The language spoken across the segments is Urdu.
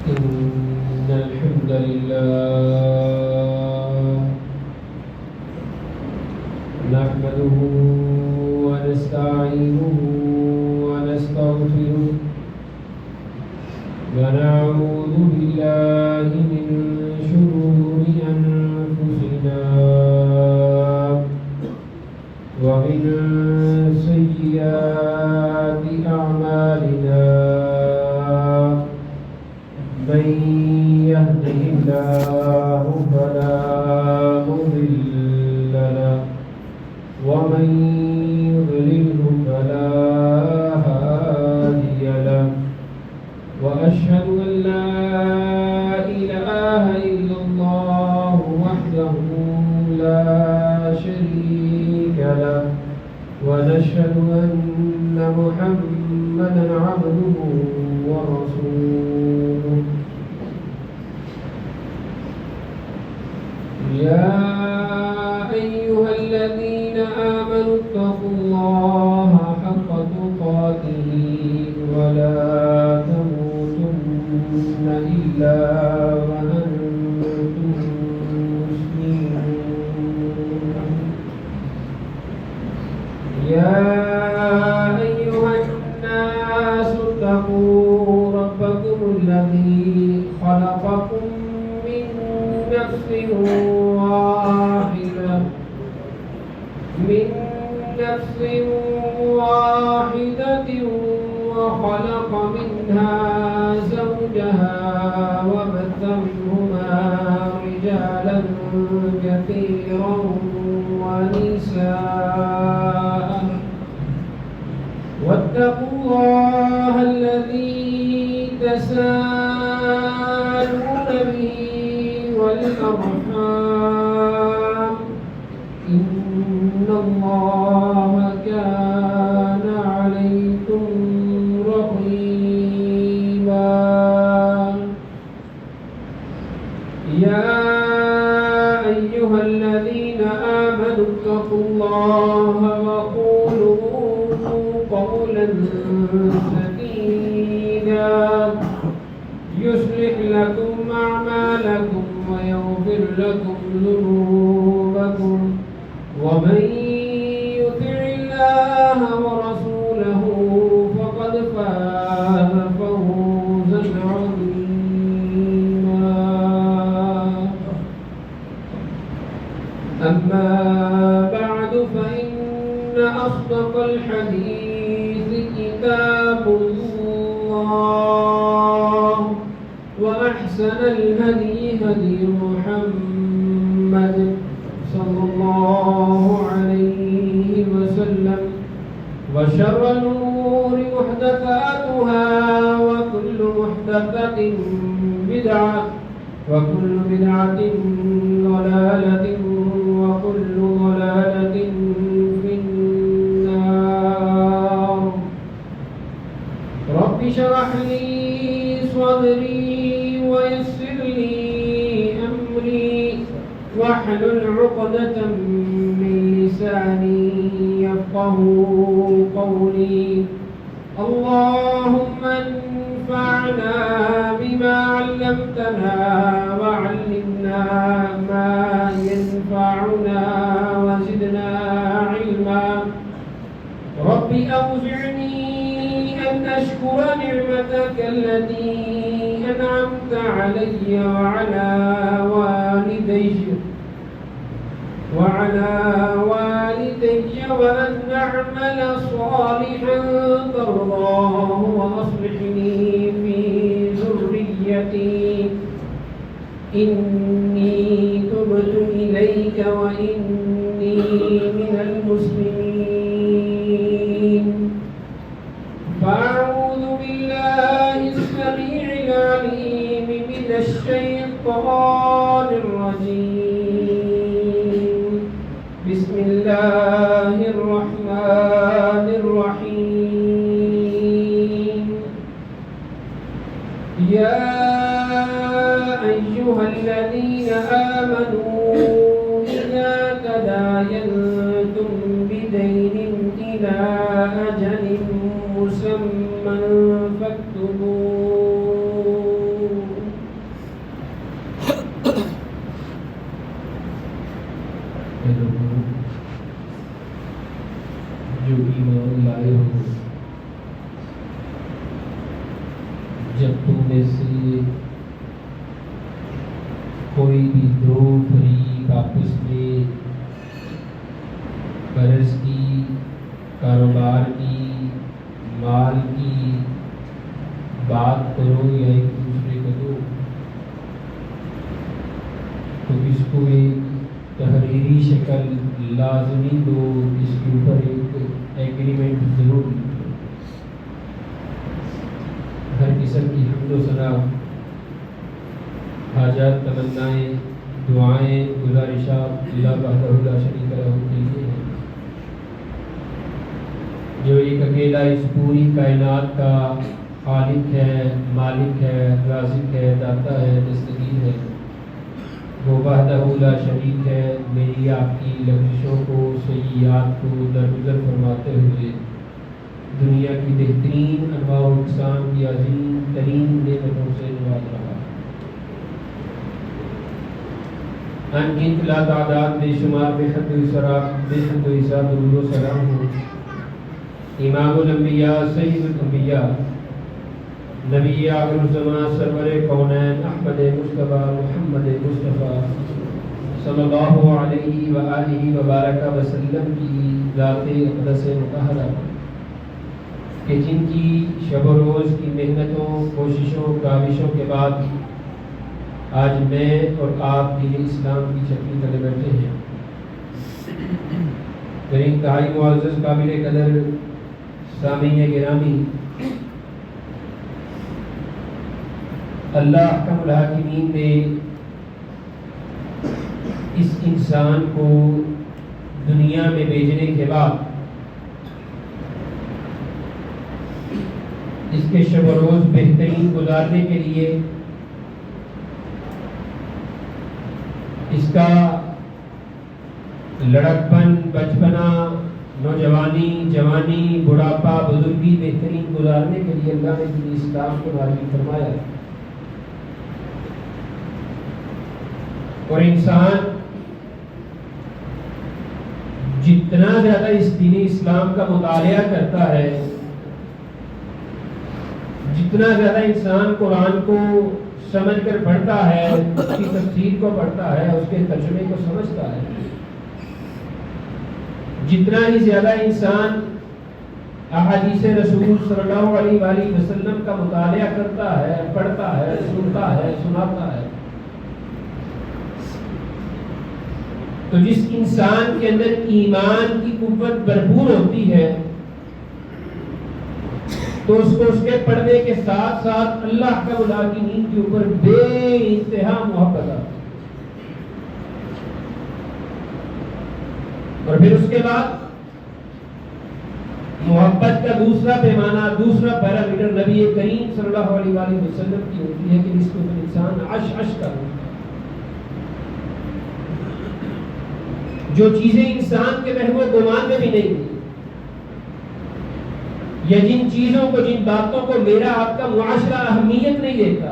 إن الحمد لله نحمده ونستعينه ونستغفره ونعوذ بالله من شرور أنفسنا ومن سيئات أعمالنا من يهده الله فلا مضل له ومن يضلله فلا هادي له وأشهد أن لا إله إلا الله وحده لا شريك له ونشهد أن محمدا عبده ورسوله يا أيها الذين آمنوا اتقوا الله حق تقاته ولا تموتن إلا وأنتم مسلمون يا أيها الناس اتقوا ربكم الذي خلقكم من نفس واحدة وخلق منها زوجها وبث منهما رجالا كثيرا ونساء واتقوا الله الذي تساءلون به والأرحام إن الله كان عليكم رقيبا يا أيها الذين آمنوا اتقوا الله وقولوا قولا سديدا يصلح لكم أعمالكم ويغفر لكم ذنوبكم ومن يطع الله ورسوله فقد فاز فوزا عظيما أما بعد فإن أصدق الحديث كتاب الله وأحسن الهدي هدي محمد صلى الله عليه وسلم وشر الأمور محدثاتها وكل محدثة بدعة وكل بدعة ضلالة وكل ضلالة في النار رب اشرح لي صدري ويسر لي أمري واحلل عقدة من لساني يفقه قولي اللهم انفعنا بما علمتنا وعلمنا ما ينفعنا وزدنا علما رب أوزعني أن أشكر نعمتك التي أنعمت علي وعلى والدي وأن أعمل صالحا ترضاه وأصلح لي في ذريتي إني تبت إليك وإني من المسلمين فأعوذ بالله السميع العليم من الشيطان الرجيم بسم الله الرحمن الرحيم يا أيها الذين آمنوا إذا تداينتم بدين إلى أجل مسمى فاكتبوه شرطوں میں سے کوئی بھی دو فریق آپس میں قرض کی، کاروبار کی، مال کی بات کرو یا ایک دوسرے کو دو، تو اس کو ایک تحریری شکل لازمی دو، اس کے اوپر ایک ایگریمنٹ ضرور لکھو۔ ہر قسم کی حمد و ثنا، حاجات، تمنائیں، دعائیں، گزارشات اللہ وحدہ لا شریک لہ کے لیے ہیں، جو ایک اکیلا اس پوری کائنات کا خالق ہے، مالک ہے، رازق ہے، داتا ہے، دستگیر ہے۔ وہ وحدہ لا شریک ہے، میری آپ کی لغزشوں کو، سیئات کو درگزر فرماتے ہوئے دنیا کی بہترین انواع و اقسام کی عظیم ترین نعمتوں سے نواز رہا۔ ان گنت لا تعداد بے شمار بے حد و حساب درود و سلام ہو امام الانبیاء سید الانبیاء نبی آخر الزمان سرور کونین احمد مصطفیٰ محمد مصطفیٰ صلی اللہ علیہ وآلہ وبارک وسلم کی ذات اقدس مطہرہ کہ جن کی شب و روز کی محنتوں، کوششوں، کاوشوں کے بعد آج میں اور آپ دین اسلام کی چھتری تلے بیٹھے ہیں۔ میرے انتہائی معزز قابل قدر سامعین گرامی، اللہ احکم الحاکمین نے اس انسان کو دنیا میں بھیجنے کے بعد اس کے شب و روز بہترین گزارنے کے لیے اس کا لڑکپن، بچپنا، نوجوانی، جوانی، بڑھاپا، بزرگی بہترین گزارنے کے لیے اللہ نے دین اسلام کو نازل فرمایا۔ اور انسان جتنا زیادہ اس دین اسلام کا مطالعہ کرتا ہے، جتنا زیادہ انسان قرآن کو سمجھ کر پڑھتا ہے، اس کی تفسیر کو پڑھتا ہے، اس کے ترجمے کو سمجھتا ہے، جتنا ہی زیادہ انسان احادیث رسول صلی اللہ علیہ وآلہ وسلم کا مطالعہ کرتا ہے، پڑھتا ہے، سنتا ہے، سناتا ہے، تو جس انسان کے اندر ایمان کی قوت بھرپور ہوتی ہے تو اس کو اس کے پڑھنے کے ساتھ ساتھ اللہ کا الحاکمین کے اوپر بے انتہا محبت آتی ہے۔ اور پھر اس کے بعد محبت کا دوسرا پیمانہ، دوسرا پیرامیٹر نبی کریم صلی اللہ علیہ وآلہ وسلم کی ہوتی ہے کہ اس کے اوپر انسان عش کا ہوتا ہے۔ جو چیزیں انسان کے وہم و گمان میں بھی نہیں تھی، یا جن چیزوں کو، جن باتوں کو میرا آپ کا معاشرہ اہمیت نہیں دیتا،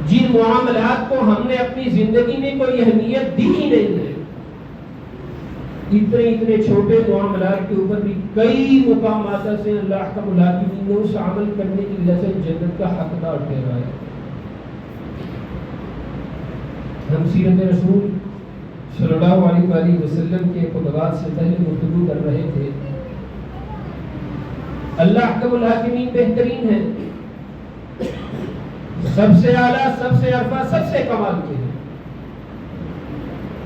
جن معاملات کو ہم نے اپنی زندگی میں کوئی اہمیت دی ہی نہیں ہے، اتنے چھوٹے معاملات کے اوپر بھی کئی مقامات سے اللہ کا الحاکمین نے اس عمل کرنے کی وجہ سے جنت کا حقدار ٹھہرایا۔ ہم سیرت رسول صلی اللہ علیہ وآلہ وسلم کے خطبات سے پہلے گفتگو کر رہے تھے۔ اللہ احکم الحاکمین بہترین ہے، سب سے اعلیٰ، سب سے عرفہ، سب سے کمال کے ہیں۔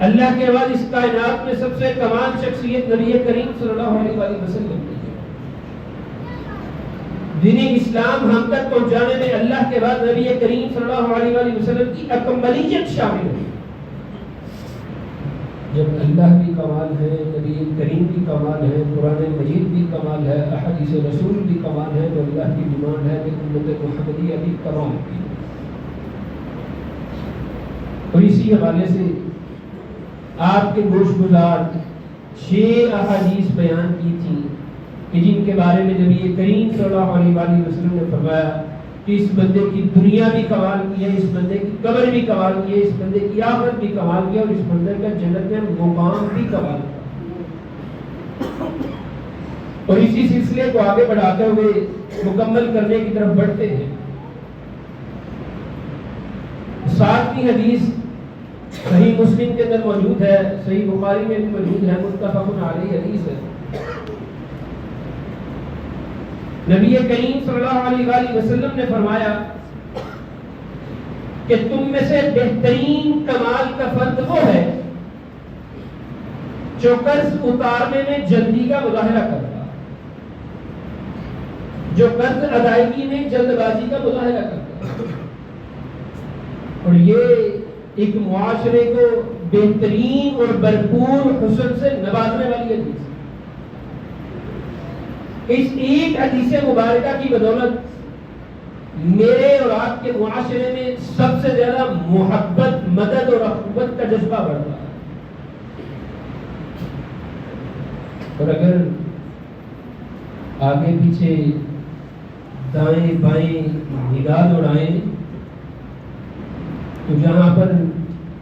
اللہ کے بعد اس کائنات میں سب سے کمال شخصیت نبی کریم صلی اللہ علیہ وآلہ وسلم کی ہے۔ دین اسلام ہم تک پہنچانے میں اللہ کے بعد نبی کریم صلی اللہ علیہ وآلہ وسلم کی اکملیت شامل ہے۔ جب اللہ بھی کمال ہے، نبی کریم بھی کمال ہے، قرآن مجید بھی کمال ہے، احادیث رسول بھی کمال ہے، تو اللہ کی ڈیمانڈ ہے کہ امت محمدیہ بھی کمال کی۔ اور اسی حوالے سے آپ کے گوش گزار 6 احادیث بیان کی تھی کہ جن کے بارے میں نبی کریم صلی اللہ علیہ وآلہ وسلم نے فرمایا کہ اس بندے کی دنیا بھی کمال کی ہے، اس بندے کی قبر بھی کمال کی ہے، اس بندے کی آخرت بھی کمال کی ہے، اور اس بندے کا جنت میں مقام بھی کمال کا۔ اور اسی سلسلے کو آگے بڑھاتے ہوئے مکمل کرنے کی طرف بڑھتے ہیں۔ 7ویں حدیث صحیح مسلم کے اندر موجود ہے، صحیح بخاری میں بھی موجود ہے، متفق علیہ حدیث ہے۔ نبی کریم صلی اللہ علیہ وآلہ وسلم نے فرمایا کہ تم میں سے بہترین کمال کا فرد وہ ہے جو قرض اتارنے میں جلدی کا مظاہرہ کرتا، جو قرض ادائیگی میں جلد بازی کا مظاہرہ کرتا۔ اور یہ ایک معاشرے کو بہترین اور بھرپور حسن سے نوازنے والی حدیث ہے۔ اس ایک حدیث مبارکہ کی بدولت میرے اور آپ کے معاشرے میں سب سے زیادہ محبت، مدد اور اخوت کا جذبہ بڑھتا ہے۔ اور اگر آگے پیچھے دائیں بائیں نگاہ دوڑائیں تو جہاں پر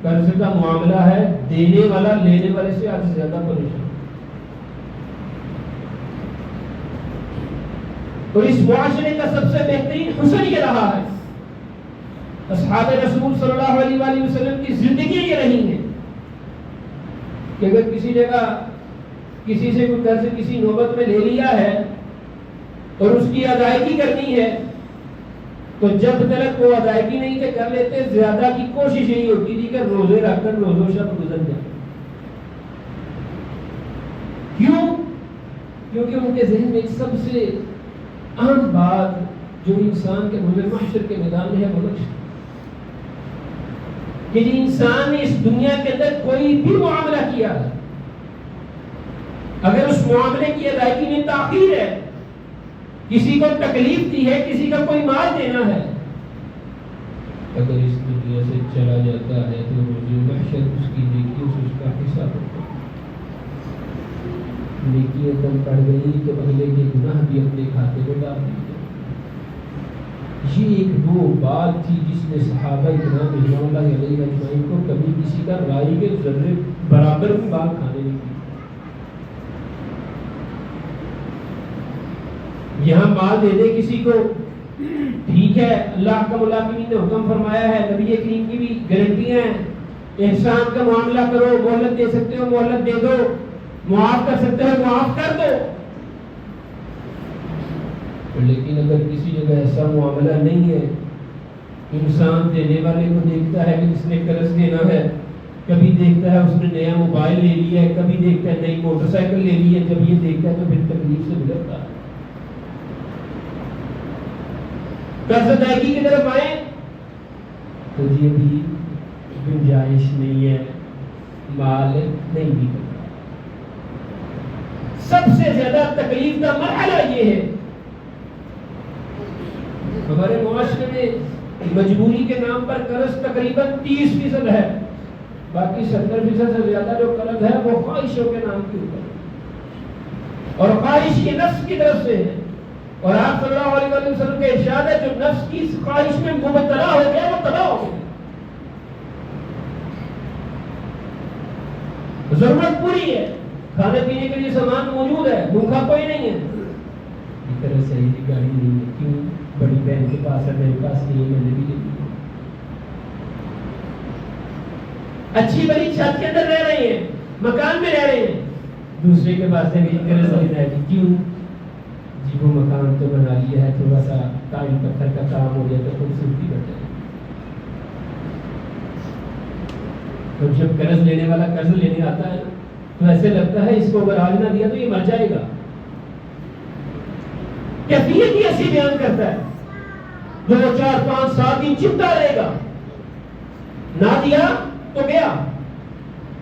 قرض کا معاملہ ہے، دینے والا لینے والے سے آج زیادہ پریشان، اور اس معاشرے کا سب سے بہترین حسن یہ رہا ہے، اصحاب رسول صلی اللہ علیہ وآلہ وسلم کی زندگی یہ رہی ہے کہ اگر کسی جگہ کسی سے کوئی قرض کسی نوبت میں لے لیا ہے اور اس کی ادائیگی کرنی ہے تو جب تک وہ ادائیگی نہیں تھے کر لیتے، زیادہ کی کوشش یہی ہوتی تھی کہ روزے رکھ کر روزوں شب گزر جائے۔ کیوں؟ کیونکہ ان کے ذہن میں سب سے اہم بات جو انسان کے روز محشر کے میدان میں ہے وہ نقش کہ جی انسان نے اس دنیا کے اندر کوئی بھی معاملہ کیا ہے، اگر اس معاملے کی ادائیگی میں تاخیر ہے، کسی کو تکلیف دی ہے، کسی کا کوئی مال دینا ہے، اگر اس دنیا سے چلا جاتا ہے تو روز محشر اس کی نیکیوں سے اس کا حساب ہوگا۔ نیکیاں کم پڑ گئی تو اگلے کے گناہ بھی اپنے کھاتے میں ڈال دیے۔ یہ ایک وہ بات تھی جس نے صحابہ کرام رضوان اللہ علیہ اجمعین کو کبھی کسی کا رائی کے ذرے برابر بھی بات کھانے نہیں دی۔ یہاں مال دے دے کسی کو، ٹھیک ہے، اللہ کا ملاقین نے حکم فرمایا ہے، نبی کریم کی بھی گارنٹیاں ہیں، احسان کا معاملہ کرو، مہلت دے سکتے ہو مہلت دے دو، معاف کر سکتے ہو معاف کر دو۔ لیکن اگر کسی جگہ ایسا معاملہ نہیں ہے، انسان دینے والے کو دیکھتا ہے کہ جس نے قرض دینا ہے، کبھی دیکھتا ہے اس نے نیا موبائل لے لیا ہے، کبھی دیکھتا ہے نئی موٹر سائیکل لے لی ہے، جب یہ دیکھتا ہے تو پھر تکلیف سے گزرتا ہے۔ قرض ادائیگی کی طرف آئیں تو یہ بھی گنجائش نہیں ہے، مال نہیں بھی کرتا۔ سب سے زیادہ تکلیف کا مرحلہ یہ ہے، ہمارے معاشرے میں مجبوری کے نام پر قرض تقریباً 30% ہے، باقی 70% سے زیادہ جو قرض ہے وہ خواہشوں کے نام کے اوپر اور خواہش کے نفس کی طرف سے ہے۔ اور آپ صلی اللہ علیہ وسلم کے ارشاد ہے جو نفس کی خواہش میں مبتلا ہو گیا وہ تباہ ہو گیا۔ ضرورت پوری ہے، کھانے پینے کے لیے سامان موجود ہے، بھوکا کوئی نہیں ہے، اس طرح صحیح کی گاڑی نہیں ہے، کیوں؟ بڑی بہن کے پاس ہے، میرے پاس نہیں ہے، میں نے بھی لے لی۔ اچھی بڑی چھت کے اندر رہ رہے ہیں، مکان میں رہ رہے ہیں، دوسرے کے پاس ہے، میری صحیح ہے، کیوں؟ جی وہ مکان تو بنا لیا ہے، تھوڑا سا ٹائل پتھر کا کام ہو گیا تو خوبصورتی بڑھ جائے۔ تو جب قرض لینے والا قرض لینے آتا ہے تو ایسے لگتا ہے اس کو اگر آج نہ دیا تو یہ مر جائے گا، کیفیت ہی ایسی بیان کرتا ہے، 2 4 5 7 دن چپتا رہے گا، نہ دیا تو گیا،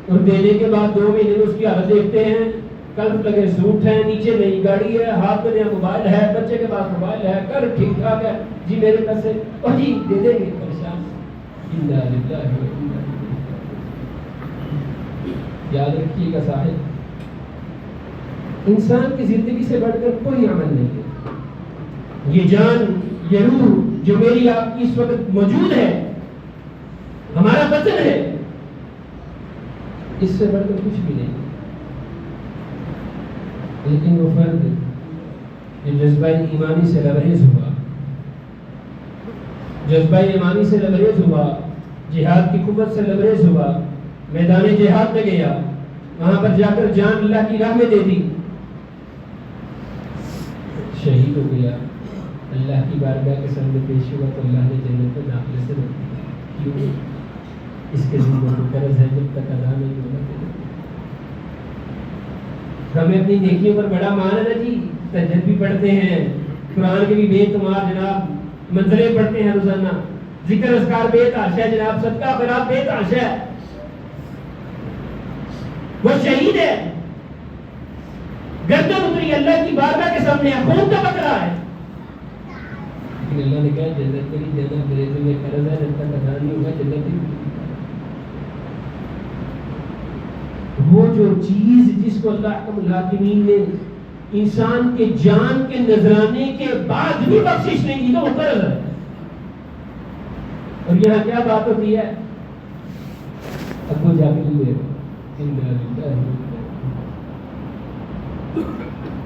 اور دینے کے بعد 2 مہینے میں اس کی حالت دیکھتے ہیں، کلب لگے سوٹ ہے، نیچے نئی گاڑی ہے، ہاتھ میں نیا موبائل ہے، بچے کے پاس موبائل ہے، گھر ٹھیک ٹھاک ہے، جی میرے پیسے اور جی دے دیں گے، پریشان۔ انا للہ و انا الیہ راجعون۔ یاد رکھیے گا صاحب، انسان کی زندگی سے بڑھ کر کوئی عمل نہیں ہے۔ یہ جان، یہ روح جو میری آپ کی اس وقت موجود ہے، ہمارا بدن ہے، اس سے بڑھ کر کچھ بھی نہیں، لیکن وہ فرد جو جذبہ ایمانی سے لبریز ہوا، جذبہ ایمانی سے لبریز ہوا، جہاد کی قوت سے لبریز ہوا، میدان جہاد میں گیا، وہاں پر جا کر جان اللہ کی راہ میں دے دی، شہید ہو گیا، اللہ کی بارگاہ کے سامنے پیش ہوا تو اللہ نے جنت میں داخلے سے روک دیا۔ کیوں؟ اس کے ذمہ کو قرض ہے، جب تک ادا نہیں ہوگا۔ ہمیں اپنی نیکیوں پر بڑا مان ہے نا جی، تہجد بھی پڑھتے ہیں، قرآن کے بھی بے تمہار جناب منزلیں پڑھتے ہیں روزانہ، ذکر اذکار بے تحاشا ہے جناب، صدقہ خیرات بے تحاشا ہے، وہ شہید ہے، گردن اتری اللہ کی بارگاہ کے سامنے خون تبک رہا ہے، لیکن اللہ نے کہا جنت تیری جنت میرے ذمہ قرض ہے، جب تک ادا نہیں ہوگا جنت تیری۔ وہ جو چیز جس کو اللہ احکم الحاکمین نے انسان کے جان کے نذرانے کے بعد بھی بخشش نہیں دی تو وہ قرض ہے۔ اور یہاں کیا بات ہوتی ہے؟ ابو جا کے لیے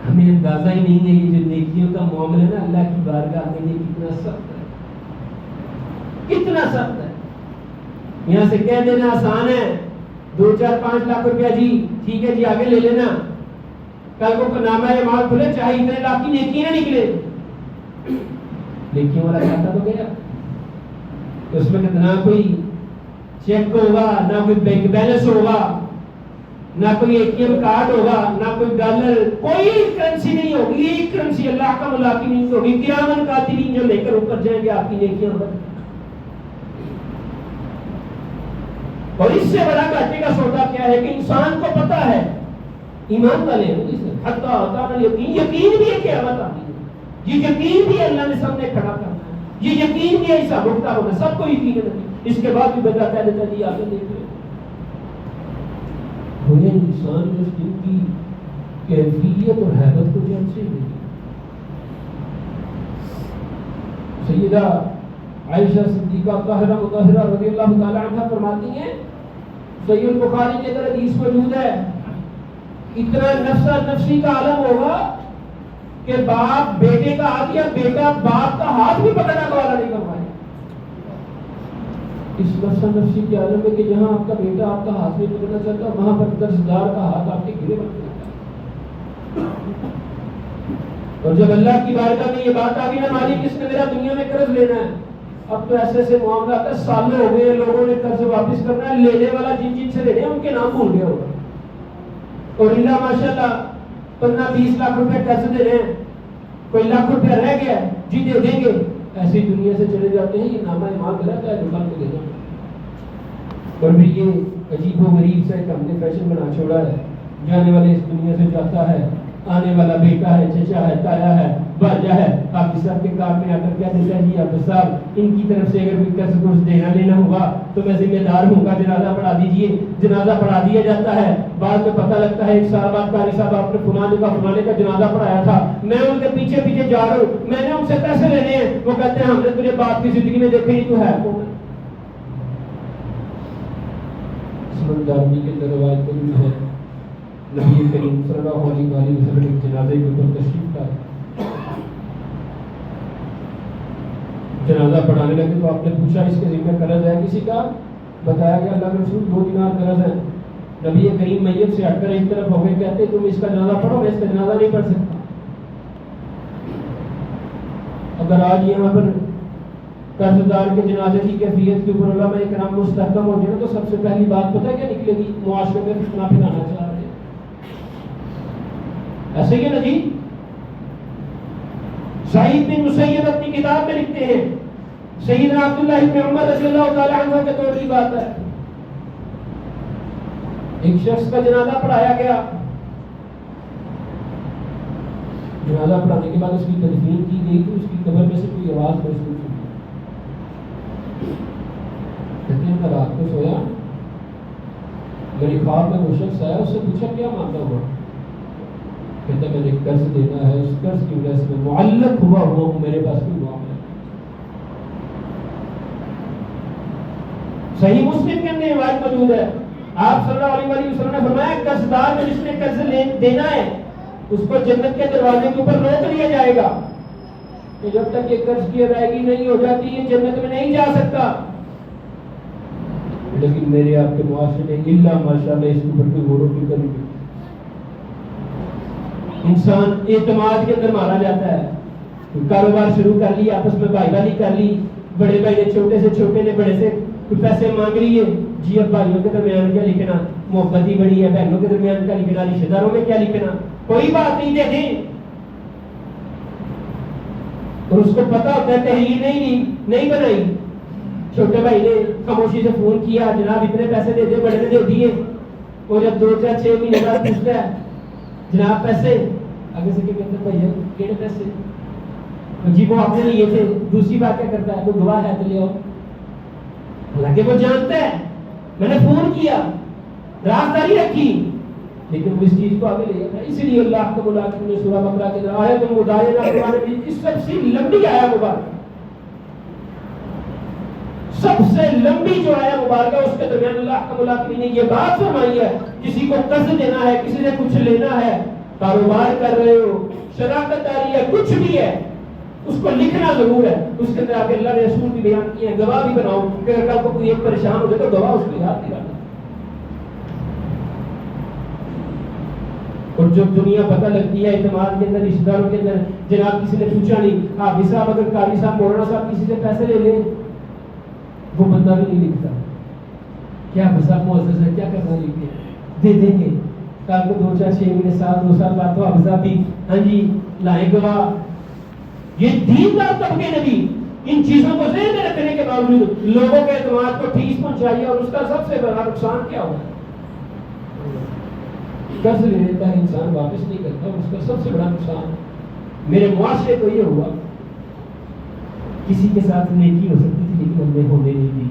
ہمیں اندازہ ہی نہیں ہے یہ جو نیکیوں کا معاملہ ہے نا اللہ کی بارگاہ میں یہ کتنا سخت ہے، کتنا سخت ہے۔ یہاں سے کہہ دینا آسان ہے، 2-4-5 لاکھ روپیہ جی ٹھیک ہے جی آگے لے لینا، کل کو نامہ اعمال کھلے چاہے اتنے لاکھ کی نیکی نہ نکلے، نیکیوں والا کھاتا تو گیا، تو اس میں نہ کوئی چیک ہوگا، نہ کوئی بینک بیلنس ہوگا، نہ کوئی اے ٹی ایم کارڈ ہوگا، نہ کوئی ڈالر، کوئی کرنسی نہیں ہوگی، ایک کرنسی اللہ کا ملاقی نہیں ہوگی، قیامت کاتبین جو لے کر اوپر جائیں گے آپ کی نیکیاں پر۔ اور اس سے بڑا گھاٹے کا سودا کیا ہے کہ انسان کو پتا ہے، ایمان والے ہیں جس حتی اعطانا یقین بھی ہے قیامت آتی ہے، یہ یقین بھی اللہ نے سامنے کھڑا کرنا ہے، یہ یقین بھی ہے حساب کتاب ہونا، سب کو یقین ہے، اس کے بعد بھی بندہ کہہ دیتا ہے جی آگے دیکھ لیں۔ ہوئے انسان جو اس دن کی کیفیت اور حیبت کو جان سے ہوئی۔ سیدہ عائشہ صدیقہ طاہرہ مطہرہ رضی اللہ تعالی عنہ فرماتی ہیں، صحیح البخاری کے اندر حدیث موجود ہے، اتنا نفسا نفسی کا عالم ہوگا کہ باپ بیٹے کا ہاتھ یا بیٹا باپ کا ہاتھ بھی پکڑنا گوارا نہیں کر پائے۔ اس نفسا نفسی کے عالم میں کہ جہاں آپ کا بیٹا آپ کا ہاتھ نہیں پکڑنا چاہتا، وہاں پر 10,000 کا ہاتھ آپ کے گرے بن جاتا ہے۔ اور جب اللہ کی بارگاہ میں یہ بات آ گئی نا مالک اس نے میرا دنیا میں قرض لینا ہے، اب تو ایسے ایسے معاملات ہے، سالوں ہو گئے لوگوں نے قرض واپس کرنا ہے، لینے والا جن جن سے لینے ان کے نام بھول گیا ہوگا، اور اللہ ماشاءاللہ 15-20 لاکھ روپے قرض دے رہے ہیں، کوئی لاکھ روپیہ رہ گیا جی دے دیں گے، ایسی دنیا سے چلے جاتے ہیں، یہ نامہ ایمان غلط ہے دکان کو دینا۔ اور پھر یہ عجیب و غریب سے ہم نے فیشن بنا چھوڑا ہے، جانے والے اس دنیا سے جاتا ہے، آنے والا بیٹا ہے، چچا ہے، تایا ہے، باجا ہے، آپ صاحب کے کار میں آ کر کیا دیتا ہے جی آپ صاحب ان کی طرف سے اگر کوئی قرض کچھ دینا لینا ہوگا تو میں ذمہ دار ہوں گا، جنازہ پڑھا دیجئے، جنازہ پڑھا دیا جاتا ہے، بعد میں پتہ لگتا ہے ایک سال بعد قاری صاحب آپ نے فلانے کا جنازہ پڑھایا تھا، میں ان کے پیچھے پیچھے جا رہا ہوں، میں نے ان سے پیسے لینے ہیں، وہ کہتے ہیں ہم نے تجھے باپ کی زندگی میں دیکھے ہی تو ہے کون ہے۔ سمجھداری کے اندر روایت میں ہے نبی کریم صلی اللہ علیہ وسلم ایک جنازے کے اوپر تشریف لائے، جنازہ پڑھانے لگے تو آپ نے پوچھا اس کے ذمہ قرض ہے کسی کا؟ بتایا گیا اللہ کے رسول 2 دینار قرض ہے۔ نبی کریم میت سے ہٹ کر ایک طرف ہو گئے، کہتے تم اس کا جنازہ پڑھو، میں اس کا جنازہ نہیں پڑھ سکتا۔ اگر آج یہاں پر قرض دار کے جنازے کی کیفیت کے اوپر علماء کرام مستحکم ہو جائے تو سب سے پہلی بات پتہ ہے کیا نکلے گی؟ معاشرے میں فتنہ پھیلانا چاہ رہے ہیں، ایسے ہی نا جی۔ سعید بن مسیب اپنی کتاب میں لکھتے ہیں، سیدنا عبداللہ بن عمر رضی اللہ تعالی عنہ کے دور کی بات ہے، ایک شخص کا جنازہ پڑھایا گیا، جنازہ پڑھانے کے بعد اس کی تدفین کی گئی تو اس کی قبر میں سے کوئی آواز محسوس ہوئی، کہتے ہیں میں رات کو سویا، میری خواب میں وہ شخص آیا، اس سے پوچھا کیا مانتا ہوا؟ کہتا میں نے قرض دینا ہے، اس قرض کی وجہ سے میں معلق ہوا ہوں، میرے پاس کوئی معاملہ نہیں۔ صحیح مسلم کے اندر روایت موجود ہے، آپ صلی اللہ علیہ وسلم نے فرمایا قرض دار میں جس نے قرض دینا ہے اس کو جنت کے دروازے کے اوپر روک لیا جائے گا کہ جب تک یہ قرض کی ادائیگی نہیں ہو جاتی یہ جنت میں نہیں جا سکتا. لیکن میرے آپ کے معاشرے میں اللہ ماشاءاللہ اس کے اوپر کوئی غور و فکر نہیں. انسان اعتماد کے اندر مارا جاتا ہے. کاروبار شروع کر لی, آپس میں بھائی والی کر لی, بڑے بھائی نے چھوٹے سے چھوٹے نے بڑے سے کچھ پیسے مانگ لیے, جی اب بھائیوں کے درمیان کیا لکھنا, محبت ہی بڑی ہے, بہنوں کے درمیان کیا لکھنا, رشتے داروں میں کیا لکھنا, کوئی بات نہیں دیکھیں. اور اس کو پتا ہوتا ہے تحریر نہیں بنائی. چھوٹے بھائی نے خاموشی سے فون کیا, جناب اتنے پیسے دے دے, بڑے نے دے دیے. اور جب 2-4-6 مہینے بعد پوچھتا ہے جناب پیسے, آگے سے کیا کہتے ہیں بھائی کہڑے پیسے, جی وہ آپ نے لیے تھے. دوسری بات کیا کرتا ہے, کوئی گواہ ہے تو لے آؤ. حالانکہ وہ جانتا ہے میں نے فون کیا, رازداری رکھی, لیکن وہ اس چیز کو آگے لے جاتا ہے. اسی لیے اللہ کو بلا کے سورہ بقرہ کے اندر آیت مدائنہ قرآن میں اس سب سے لمبی آیا مبارکہ, سب سے لمبی جو آیا مبارکہ اس کے درمیان اللہ کا ملاقات نے یہ بات فرمائی ہے, کسی کو قرض دینا ہے, کسی سے کچھ لینا ہے, کاروبار کر رہے ہو, شراکت داری ہے, کچھ بھی ہے, اس کو لکھنا ضرور ہے. اس کے اندر آگے اللہ نے رسول بھی بیان کیے ہیں, گواہ بھی بناؤ کہ اگر کل کو کوئی ایک پریشان ہو جائے تو گواہ اس کو یاد دلانا. اور جب دنیا پتہ لگتی ہے اعتماد کے اندر, رشتہ داروں کے اندر, جناب کسی نے پوچھا نہیں, حافظ صاحب اگر قاری صاحب مولانا صاحب کسی سے پیسے لے لیں, وہ بندہ بھی نہیں لکھتا, کیا حافظ صاحب معزز ہے, کیا کرنا, لکھے دے دیں گے. کل کو 2-4-6 مہینے 2 سال بعد تو حافظ صاحب بھی ہاں جی لائیں گواہ. یہ دیندار طبقے نے بھی ان چیزوں کو ذہن میں رکھنے کے باوجود لوگوں کے اعتماد کو ٹھیس پہنچائی, اور اس کا سب سے بڑا نقصان کیا ہوا ہے, قرض لے لیتا ہے انسان, واپس نہیں کرتا, اور اس کا سب سے بڑا نقصان میرے معاشرے کو یہ ہوا. کسی کے ساتھ نیکی ہو سکتی تھی لیکن ہم نے ہونے نہیں دی.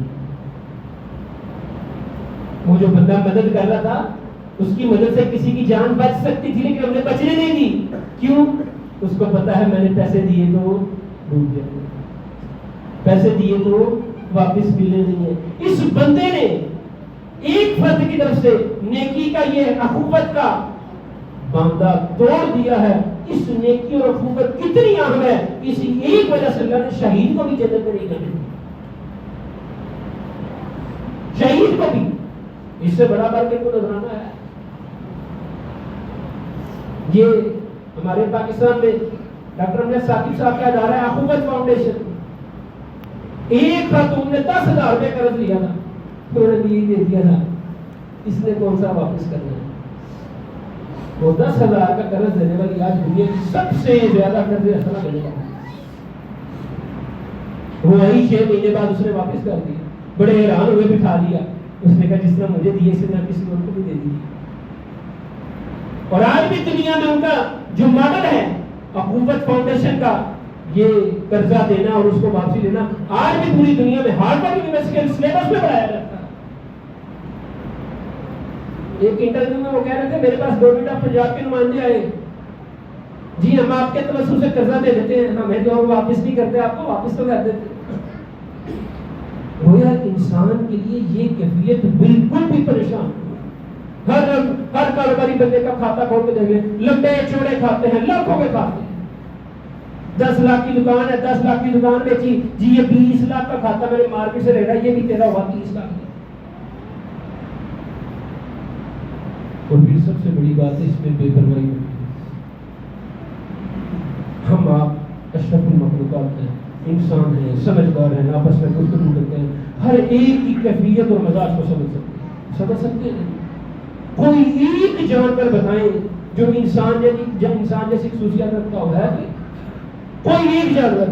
وہ جو بندہ مدد کر رہا تھا اس کی مدد سے کسی کی جان بچ سکتی تھی لیکن ہم نے بچنے نہیں دی. کیوں؟ اس کو پتا ہے میں نے پیسے دیے تو ڈوب گیا, پیسے دیے تو واپس ملنے نہیں ہے. اس بندے نے ایک فرد کی طرف سے نیکی کا یہ اخوت کا باندھا توڑ دیا ہے. اس نیکی اور اخوت کتنی اہم ہے, اسی ایک وجہ سے اللہ نے شہید کو بھی جنت میں نہیں کرنے دی. شہید کو بھی اس سے بڑا بار کو نظرانہ ہے. یہ ہمارے پاکستان میں ڈاکٹر امجد ثاقب صاحب کا ادارہ ہے اخوت فاؤنڈیشن. ایک خاتون نے 10,000 روپے قرض لیا تھا, انہوں نے بھی دے دیا تھا, اس نے کون سا واپس کرنا ہے. وہ 10,000 کا قرض دینے والی آج دنیا کی سب سے زیادہ قرض اصلا دینے والی, وہی 6 مہینے بعد اس نے واپس کر دیا. بڑے حیران ہوئے, بٹھا لیا, اس نے کہا جس طرح مجھے دیے اسی طرح کسی اور کو بھی دے دیجیے. اور آج بھی دنیا میں ان کا جو ماڈل ہے اخوت فاؤنڈیشن کا, یہ قرضہ دینا اور اس کو واپسی دینا, آج بھی پوری دنیا میں ہارورڈ یونیورسٹی کے سلیبس میں پڑھایا جاتا ہے. ایک انٹرویو میں وہ کہہ رہے تھے میرے پاس گورنمنٹ آف پنجاب کے نمائندے آئے, جی ہم آپ کے توسط سے قرضہ دے دیتے ہیں, ہمیں تو واپس نہیں کرتے, آپ کو واپس تو کر دیتے. گویا انسان کے لیے یہ کیفیت بالکل بھی پریشان. ہر کاروباری بندے کا کھاتا کھول کے دیکھ لیں, لمبے چوڑے کھاتے ہیں, لاکھوں کے کھاتے ہیں. 10 لاکھ کی دکان ہے, 10 لاکھ کی دکان بیچی, جی یہ 20 لاکھ کا کھاتا میں نے مارکیٹ سے لے رہا, یہ بھی تیرا ہوا 30 لاکھ. اور پھر سب سے بڑی بات ہے اس میں بے پرواہی ہوتی ہے. ہم آپ اشرف المخلوقات ہیں, انسان ہیں, سمجھدار ہیں, آپس میں گفتگو کرتے ہیں, ہر ایک کی کیفیت اور مزاج کو سمجھ سکتے ہیں. کوئی ایک جانور بتائیں جو انسان جیسی خصوصیات رکھتا ہو, ہے کوئی ایک جانور؟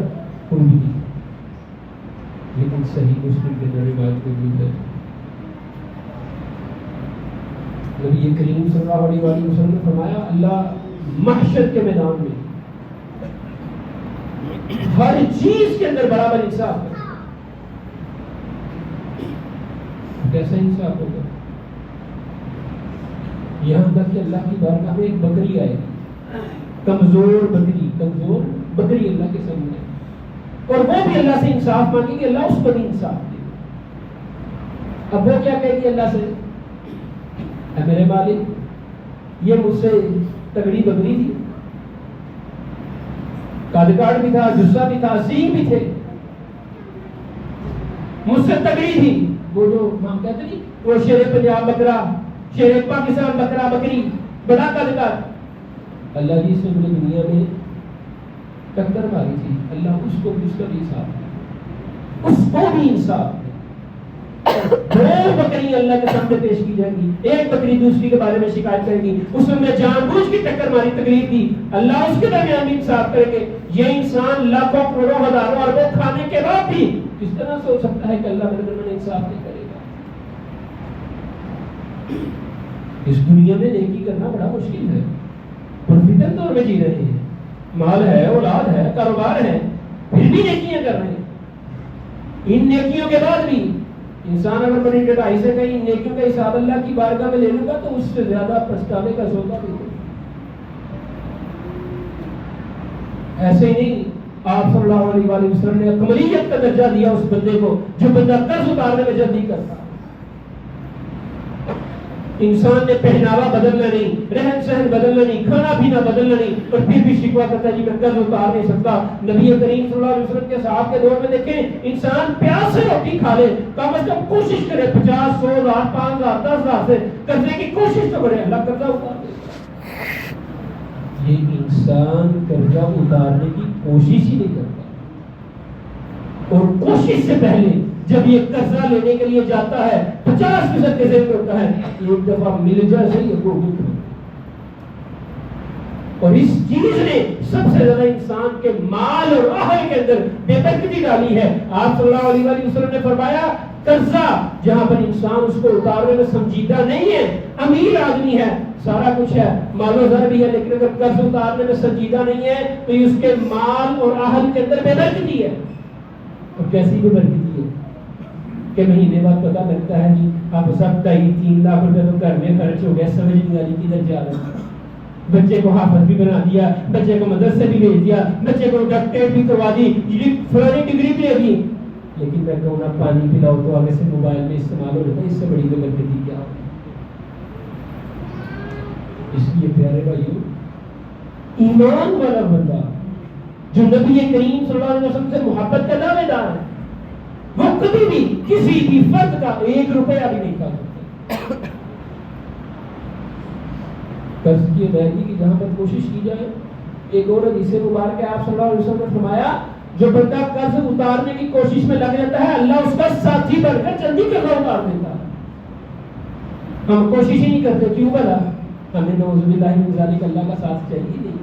کوئی بھی نہیں. لیکن صحیح مسلم کے اندر روایت موجود ہے, نبی کریم صلی اللہ علیہ وسلم نے فرمایا اللہ محشر کے میدان میں ہر چیز کے اندر برابر انصاف ہے. کیسا انصاف ہوگا؟ یہاں تک کہ اللہ کی بارگاہ میں ایک بکری آئے, کمزور بکری اللہ کے سامنے, اور وہ بھی اللہ سے انصاف مانگے کہ اللہ اس کو بھی انصاف دے. اب وہ کیا کہے گی اللہ سے, اے میرے مالک یہ مجھ سے تگڑی بکری تھی، قد بھی تھا، جسہ بھی تھا، سینگ بھی تھے، مجھ سے تگڑی تھی. وہ جو ہم کہتے نہیں وہ شیر پنجاب بکرا، شیر پاکستان بکرا بکری، بڑا قدکار. اللہ جی سے پوری دنیا میں ٹکر ماری تھی. اللہ اس کو بھی اس کا بھی انصاف، اس کو بھی انصاف. دو بکری اللہ کے سامنے پیش کی جائیں گی، ایک بکری دوسری کے بارے میں شکایت کرے گی، اس میں جان بوجھ کی ٹکر ماری تکلیف دی، اللہ اس کے درمیان بھی انصاف کریں گے. یہ انسان لاکھوں کروڑوں ہزاروں اربوں کھانے کے بعد بھی کس طرح سوچ سکتا ہے کہ اللہ میرے درمیان انصاف نہیں کرے گا؟ اس دنیا میں نیکی کرنا بڑا مشکل ہے، پرفتن دور میں جی رہے ہیں، مال ہے، اولاد ہے، کاروبار ہے، پھر بھی نیکیاں کر رہے ہیں. ان نیکیوں کے بعد بھی انسان اگر بڑی ڈٹائی سے کہیں نیکیوں کا حساب اللہ کی بارگاہ میں لے لوں گا تو اس سے زیادہ پچھتانے کا سودا بھی ہے. ایسے ہی نہیں، آپ صلی اللہ علیہ وآلہ وسلم نے کمالیت کا درجہ دیا اس بندے کو جو بندہ قرض اتارنے میں جلدی کرتا. انسان نے پہناوا بدلنا نہیں، رہن سہن بدلنا نہیں، کھانا پینا بدلنا نہیں، اور پھر بھی شکوہ کرتا جی میں قرض اتار نہیں سکتا. نبی کریم صلی اللہ علیہ وسلم کے صحابہ کے دور میں دیکھیں انسان پیاس سے روٹی کھا لے، کم از کم کوشش کرے 50 100 1000 5000 10,000 سے قرضے کی کوشش تو کرے، اللہ قرضہ اتار دے. یہ انسان قرضہ اتارنے کی کوشش ہی نہیں کرتا، اور کوشش سے پہلے جب یہ قرضہ لینے کے لیے جاتا ہے 50% کے ذہن میں ہوتا ہے ایک دفعہ مل جائے صحیح وہ بھی. اور اس چیز نے سب سے زیادہ انسان کے مال اور اہل کے اندر بے برکتی ڈالی ہے. آپ صلی اللہ علیہ وآلہ وسلم نے فرمایا قرضہ جہاں پر انسان اس کو اتارنے میں سنجیدہ نہیں ہے، امیر آدمی ہے، سارا کچھ ہے، مال و زر بھی ہے، لیکن اگر قرض اتارنے میں سنجیدہ نہیں ہے تو اس کے مال اور اہل کے اندر بے برکتی ہے. اور کیسی بے برکتی ہے کہ مہینے بعد پتہ لگتا ہے جی اب سب 2.5-3 لاکھ روپے تو گھر میں خرچ ہو گیا، سمجھ نہیں آ رہی کدھر جا رہا ہے. بچے کو حافظ بھی بنا دیا، بچے کو مدرسے بھی بھیج دیا، بچے کو ڈاکٹریٹ بھی کروا دی، فلانی ڈگری بھی دے دی، لیکن میں کہوں نا پانی پلاؤ تو آگے سے موبائل میں استعمال ہو جاتا ہے. اس سے بڑی برکتی کیا ہو؟ اس لیے پیارے بھائیو، ایمان والا بندہ جو نبی کریم صلی اللہ علیہ وسلم سے محبت کا دعوے دار ہے وہ کبھی بھی کسی بھی فرد کا 1 روپیہ بھی نہیں کھا سکتا. قرض کی ادائیگی کی جہاں پر کوشش کی جائے. ایک اور حدیث مبارک ہے، آپ صلی اللہ علیہ وسلم نے فرمایا جو بندہ قرض اتارنے کی کوشش میں لگ جاتا ہے اللہ اس کا ساتھی بن کر جلدی قرض اتار دیتا ہے. ہم کوشش ہی نہیں کرتے، کیوں بھلا؟ ہمیں نعوذ باللہ من ذالک اللہ کا ساتھ چاہیے نہیں،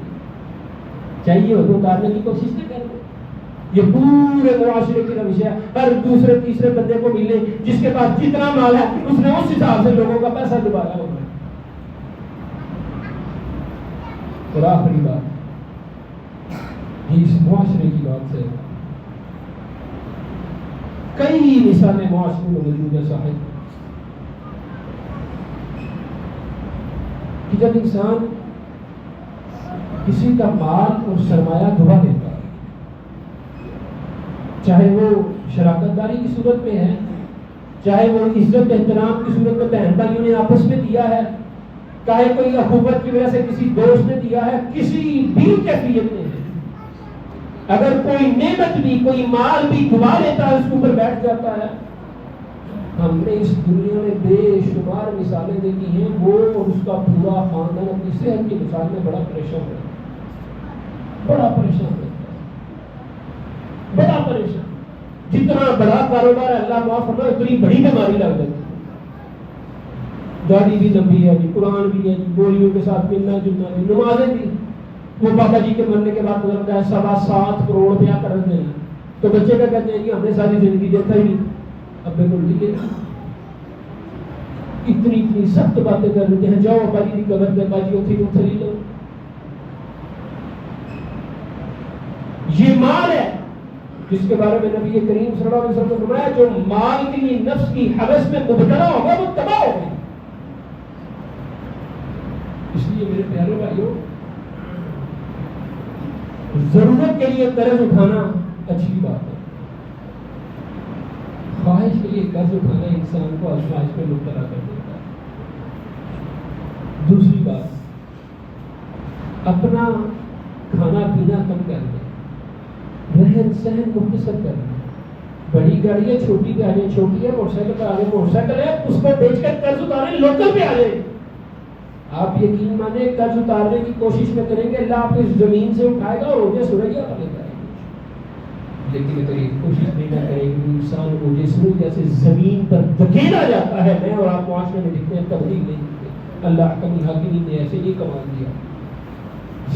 چاہیے ہو تو اتارنے کی کوشش نہ کرو. یہ پورے معاشرے کی روش ہے، ہر دوسرے تیسرے بندے کو ملے جس کے پاس جتنا مال ہے اس نے اس حساب سے لوگوں کا پیسہ دوبارہ ہوگا. اور آخری بات اس معاشرے کی بات ہے، کئی مثالیں معاشرے میں موجود ہے صاحب کہ جب انسان کسی کا مال اور سرمایہ دبا دیتا ہے، چاہے وہ شراکت داری کی صورت میں ہے، چاہے وہ عزت احترام کی صورت میں بہن بھائیوں نے آپس میں دیا ہے، چاہے کوئی اخوت کی وجہ سے کسی دوست نے دیا ہے، کسی بھی کیفیت میں ہے، اگر کوئی نعمت بھی کوئی مال بھی دبا لیتا ہے اس کے اوپر بیٹھ جاتا ہے. ہم نے اس دنیا میں بے شمار مثالیں دیکھی ہیں، وہ اور اس کا پورا خاندان اپنی صحت کی مثال میں بڑا پریشان ہے، بڑا پریشان ہے، بڑا پریشان. جتنا بڑا کاروبار ہے اللہ معاف فرمائے اتنی بڑی بیماری لگ جاتی ہے. داڑھی بھی لمبی ہے جی، قرآن بھی ہے جی، گولیوں کے ساتھ ملنا جلنا بھی، نمازیں بھی. وہ بابا جی کے مرنے کے بعد گزرتا ہے 7.25 کروڑ روپیہ قرض دیں، تو بچے کا کہتے ہیں کہ ہم نے ساری زندگی دیکھا ہی نہیں. اب بالکل ٹھیک ہے، اتنی سخت باتیں کر دیتے ہیں، جاؤ ابا جی کی قبر پہ باجی اتھی کو تھلی لو. یہ مال ہے جس کے بارے میں نبی کریم صلی اللہ علیہ وسلم نے فرمایا جو مال کے لیے نفس کی حوث میں مبتلا ہوگا وہ تباہ ہوگا. اس لیے میرے پیارے بھائیوں، ضرورت کے لیے قرض اٹھانا اچھی بات ہے، خواہش کے لیے قرض اٹھانا انسان کو آزمائش میں مبتلا کر دیتا ہے. دوسری بات، اپنا کھانا پینا کم کر دیں، رہن سہن مختصر کر دیں. بڑی گاڑی ہے، چھوٹی گاڑی ہے، چھوٹی ہے، موٹر سائیکل پر آ رہے، موٹر سائیکل ہے، اس کو بیچ کر قرض اتاریں، لوکل پہ آ جائے. آپ یقین مانیں قرض اتارنے کی کوشش میں کریں گے، اللہ آپ کو اس زمین سے اٹھائے گا اور مجھے سوریا پر لیتا ہے. لیکن اگر یہ کوشش نہیں نہ کرے کہ انسان کو جس جیسے زمین پر دھکیلا جاتا ہے، میں اور آپ معاشرے میں دکھتے ہیں، تبدیل نہیں دکھتے. اللہ کم حاکمین نے ایسے نہیں کمال دیا.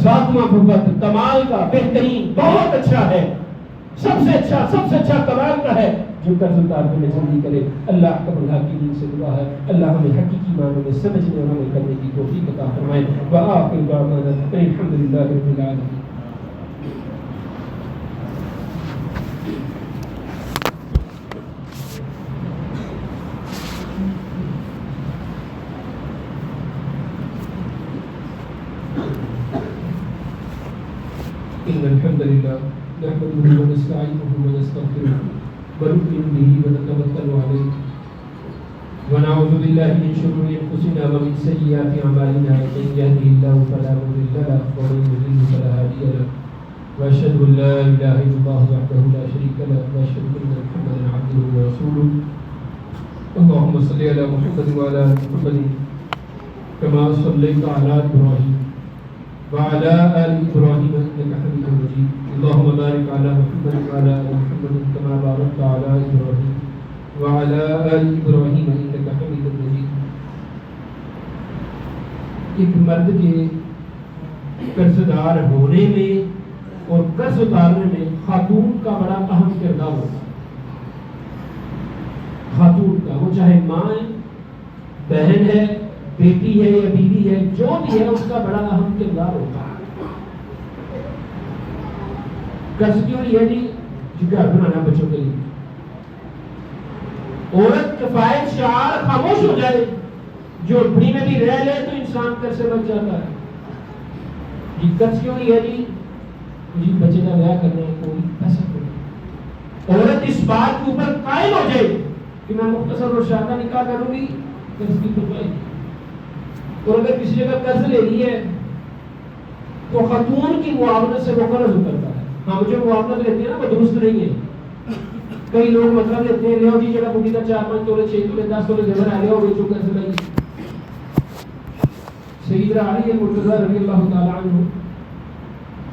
ساتواں فوت کمال کا بہترین بہت اچھا ہے، سب سے اچھا کمال کا ہے جو قرض اتارنے میں جلدی کرے. اللہ کم الحاکمین سے دعا ہے اللہ ہمیں حقیقی معنوں میں سمجھنے اور عمل کرنے کی توفیق عطا فرمائے. وآخر دعوانا الحمدللہ رب العالمین. إن الحمد لله نحمده ونستعينه ونستغفره ونؤمن به ونتوكل عليه ونعوذ بالله من شرور أنفسنا ومن سيئات أعمالنا. من يهده الله فلا مضل له ومن يضلل فلا هادي له وأشهد أن لا إله إلا الله وحده لا شريك له وأشهد أن محمدا عبده ورسوله. اللهم صل على محمد وعلى آل محمد كما صليت على إبراهيم وعلى آل إبراهيم إنك حميد مجيد. اللهم بارك على محمد وعلى آل محمد كما باركت على إبراهيم وعلى آل إبراهيم إنك حميد مجيد. ایک مرد کے قرض دار ہونے میں اور قرض اتارنے میں خاتون کا بڑا اہم کردار ہوتا ہے. خاتون کا، وہ چاہے ماں ہے، بہن ہے، بیٹی ہے یا بیوی ہے، جو بھی ہے اس کا بڑا اہم کردار ہوتا ہے. قرض کیوں لیا جی؟ گھر بنانا بچوں کے لیے. عورت کفایت شعار خاموش ہو جائے، جو اپنی میں بھی رہ لے تو انسان قرض سے بچ جاتا ہے. جی قرض کیوں لیا جی؟ جی بچے کا بیاہ کرنا ہے، کوئی پیسہ کوئی. عورت اس بات کے اوپر قائم ہو جائے کہ میں مختصر اور شادہ نکاح کروں گی، قرض کی بھرپائی. اور اگر کسی جگہ قرض لے لی ہے تو خاتون کی معاونت سے وہ قرض اترتا ہے. ہم جو معاونت لیتے ہیں نا وہ درست نہیں ہے. کئی لوگ مطلب لیتے ہیں، لیو جی جگہ بڑی کا 4-5 تولے 6 تولے 10 تولے زیور آ گیا وہ جو قرض لائی. سیدنا علی مرتضیٰ رضی اللہ تعالیٰ عنہ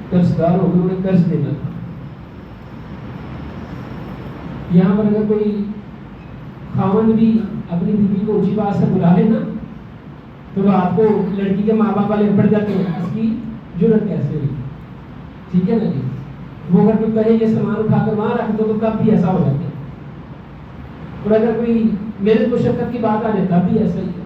قرض دار ہو گئے، انہیں قرض دینا تھا. یہاں پر اگر کوئی خاوند بھی اپنی بیوی کو اونچی بات سے بلا لے نا تو رات کو لڑکی کے ماں باپ والے پڑ جاتے ہیں، اس کی جرت کیسے ہوئی. ٹھیک ہے نا جی. وہ اگر کوئی کہے یہ سامان اٹھا کر وہاں رکھ دو تو کب بھی ایسا ہو جاتا ہے. اور اگر کوئی میرے مشقت کی بات آ جائے تب بھی ایسا ہی ہے.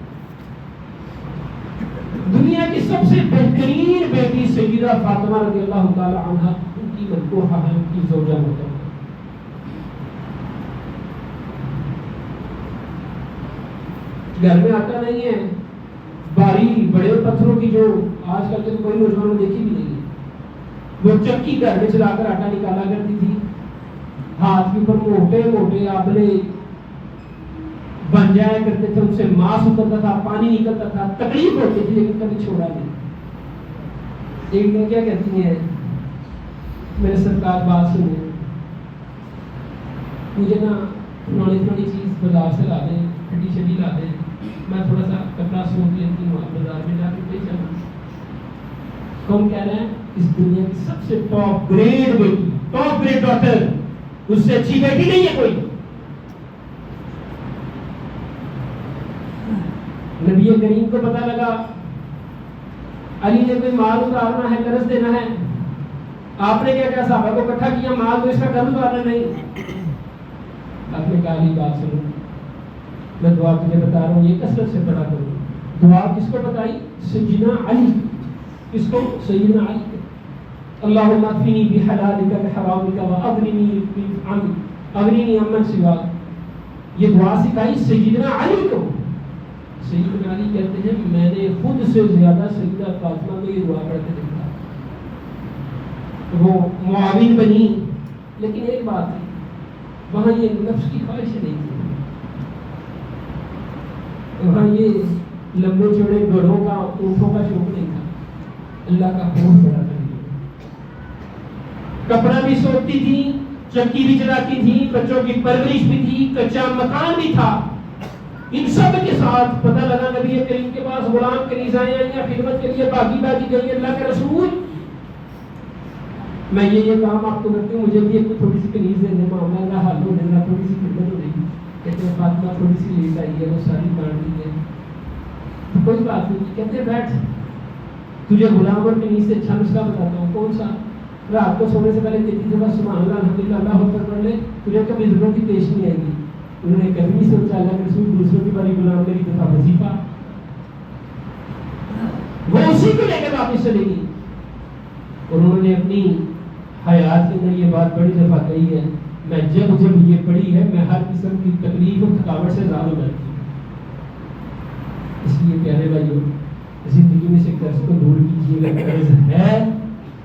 دنیا کی سب سے بہترین بیٹی سیدہ فاطمہ رضی اللہ تعالی عنہا، ان کی مدعوہ ہے، ان کی زوجہ محترمہ. گھر میں آٹا نہیں ہے، بھاری بڑے پتھروں کی جو آج کل کے کوئی نوجوان نے دیکھی بھی نہیں ہے، وہ چکی گھر میں چلا کر آٹا نکالا کرتی تھی. ہاتھ کے اوپر موٹے موٹے آبلے بن جایا کرتے تھے، ان سے ماس اترتا تھا، پانی نکلتا تھا، تکلیف ہوتی تھی لیکن کبھی چھوڑا نہیں. ایک دن کیا کہتی ہیں، میرے سرکار بات سنیں، مجھے نا فلانی چیز بازار سے لا دیں، ہڈی شڈی لا دیں، میں تھوڑا سا کپڑا سوکھ لیتی ہوں، بازار میں جا کے لے جاؤں. کون کہہ رہے ہیں؟ اس دنیا کی سب سے ٹاپ گریڈ بیٹی، ٹاپ گریڈ ڈاکٹر، اس سے اچھی بیٹی نہیں ہے کوئی. نبی کریم کو پتہ لگا علی نے کوئی مال اتارنا ہے، قرض دینا ہے. آپ نے کیا کہا؟ صحابہ کو اکٹھا کیا، مال تو اس کا قرض اتارنا نہیں. آپ نے کہا علی بات سنو، میں دعا تجھے بتا رہا ہوں، یہ کثرت سے پڑھا کروں. دعا کس کو بتائی؟ سیدنا علی. کس کو؟ سیدنا علی. اللہم اکفنی بحلالک بحرامک واغننی عمن سواک. یہ دعا سکھائی سیدنا علی کو. سیدنا علی کہتے ہیں میں نے خود سے زیادہ سیدہ فاطمہ کو یہ دعا پڑھتے دیکھا. وہ معاون بنی، لیکن ایک بات ہے، وہاں یہ نفس کی خواہش نہیں تھی، وہاں یہ لمبے چوڑے گڑھوں کا، اونٹوں کا شوق نہیں تھا. اللہ کا خوف بڑا قریب. کپڑا بھی سوکتی تھی, چکی بھی چلاتی تھی, بچوں کی پرورش بھی تھی, کچا مکان بھی تھا. ان سب کے ساتھ پتہ لگا نبی کریم کے پاس غلام کنیزائیں آئی ہیں خدمت کے لیے, باقی گئی. اللہ کے رسول میں یہ کام آپ کو کرتی ہوں, مجھے بھی ایک تھوڑی سی کنیز دے دیں, معاملہ کا حل ہو جائے گا, تھوڑی سی خدمت ہو جائے گی. کہتے ہیں فاطمہ تھوڑی سی لیٹ آئی ہے, وہ ساری بانٹ لی ہے, تو کوئی بات نہیں. کہتے ہیں بیٹھ, تجھے غلام اور کنیز سے اچھا نسخہ بتاتا ہوں. کون سا؟ رات کو سونے سے پہلے 33 دفعہ سبحان اللہ الحمدللہ اللہ اکبر پڑھ لے, تجھے کبھی ضرورت کی پیش نہیں آئے گی. انہوں نے کبھی نہیں سوچا اللہ کے رسول دوسروں کی باری غلام میری دفعہ وظیفہ, وہ اسی کو لے کر واپس چلے گی. اور انہوں نے اپنی حیات کے اندر یہ بات بڑی دفعہ کہی ہے, میں جب یہ پڑھی ہے میں ہر قسم کی تکلیف اور تھکاوٹ سے زیادہ ہو جاتی ہوں. اس لیے پیارے بھائیوں, زندگی میں سے قرض کو دور کیجیے گا. قرض ہے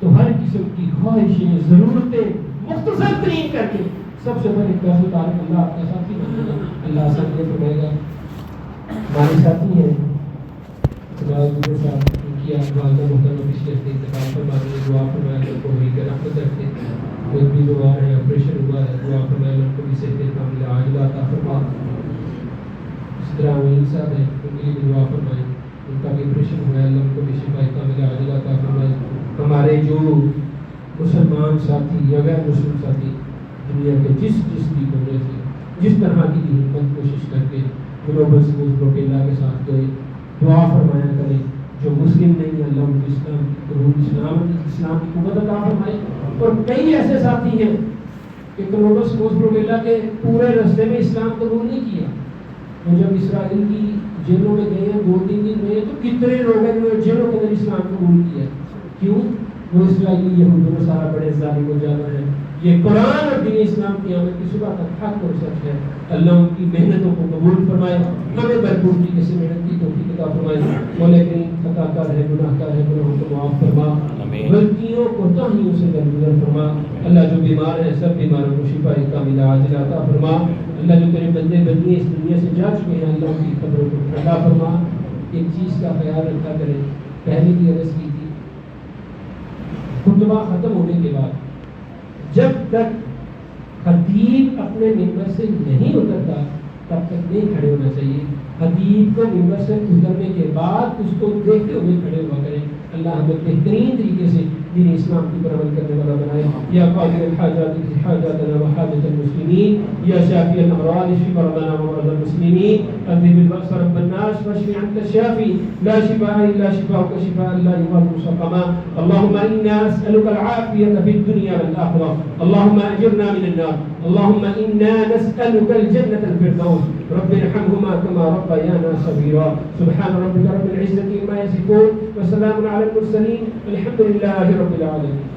تو ہر قسم کی خواہشیں, ضرورتیں مختصر ترین کر کے سب سے پہلے قرض اتار کے اللہ آپ کا ساتھی بنے گا. اللہ آسان یہ فرمائے گا. ہمارے ساتھی ہیں خدا صاحب, ان کی والدہ محترمہ پچھلے ہفتے انتقال فرمانے, دعا فرمائے اللہ کو ہوئی کر رحمت رکھتے. کوئی بھی بیمار ہے, آپریشن ہوا ہے, دعا فرمائے اللہ کو بھی صحت کاملہ عاجلہ عطا فرما. اس طرح امین صاحب ہیں, ان کے لیے بھی دعا فرمائے, ان کا بھی آپریشن ہوا ہے, اللہ ان کو بھی شفا کاملہ عاجلہ عطا فرمائے. ہمارے جو مسلمان ساتھی یا غیر مسلم ساتھی دنیا کے جس بھی کونے سے جس طرح کی بھی ہمت کوشش کر کے گلوبل سکول پروپیلا کے ساتھ گئے, دعا فرمایا کریں. جو مسلم نہیں, اللہ ان کو اسلام کی قبول, اسلام کی قوت عطا فرمائے. اور کئی ایسے ساتھی ہیں کہ گلوبل سکول پروپیلا کے پورے رستے میں اسلام قبول نہیں کیا. وہ جب اسرائیل کی جیلوں میں گئے ہیں 2-3 دن میں, تو کتنے لوگ ہیں جنہوں نے جیلوں کے اندر اسلام قبول کیا. کیوں؟ وہ اسرائیلی یہود و نصارہ بڑے ظالم و جابر ہیں. یہ قرآن اور دین اسلام کی قیامت کی صبح تک حق اور سچ ہے. اللہ ان کی محنتوں کو قبول فرمائے, ہمیں بھرپور طریقے سے محنت کی توفیق عطا فرمائے. مولا کریم خطا کار ہے, گناہ کار ہے, گناہوں کو معاف فرما, غلطیوں کوتاہیوں سے درگزر فرما. اللہ جو بیمار ہیں سب بیماروں کو شفا کاملہ عاجلہ عطا فرما. اللہ جو تیرے بندے بندیاں اس دنیا سے جا چکے ہیں, اللہ ان کی قبروں کو ٹھنڈا فرما. ایک چیز کا خیال رکھا کرے, پہلے بھی عرض کی تھی, خطبہ ختم ہونے کے بعد جب تک خطیب اپنے ممبر سے نہیں اترتا تب تک نہیں کھڑے ہونا چاہیے. خطیب کو ممبر سے اترنے کے بعد اس کو دیکھتے ہوئے کھڑے ہوا کریں. اللہ ہمیں بہترین طریقے سے دین اسلام کی پر عمل کرنے والا بنائے. یا قاضی الحاجات حاجاتنا وحاجت المسلمین, یا شافی الامراض اشف مرضانا ومرضى المسلمین, اذهب البأس رب الناس واشف انت الشافي لا شفاء الا شفاءك شفاء لا يغادر سقما. اللهم انا نسألك العافية في الدنيا والآخرة, اللهم اجرنا من النار, اللهم انا نسألك الجنة الفردوس. رب ارحمهما كما ربيانا صغيرا. سبحان ربك رب العزة عما يصفون وسلام على المرسلين والحمد لله رب العالمين.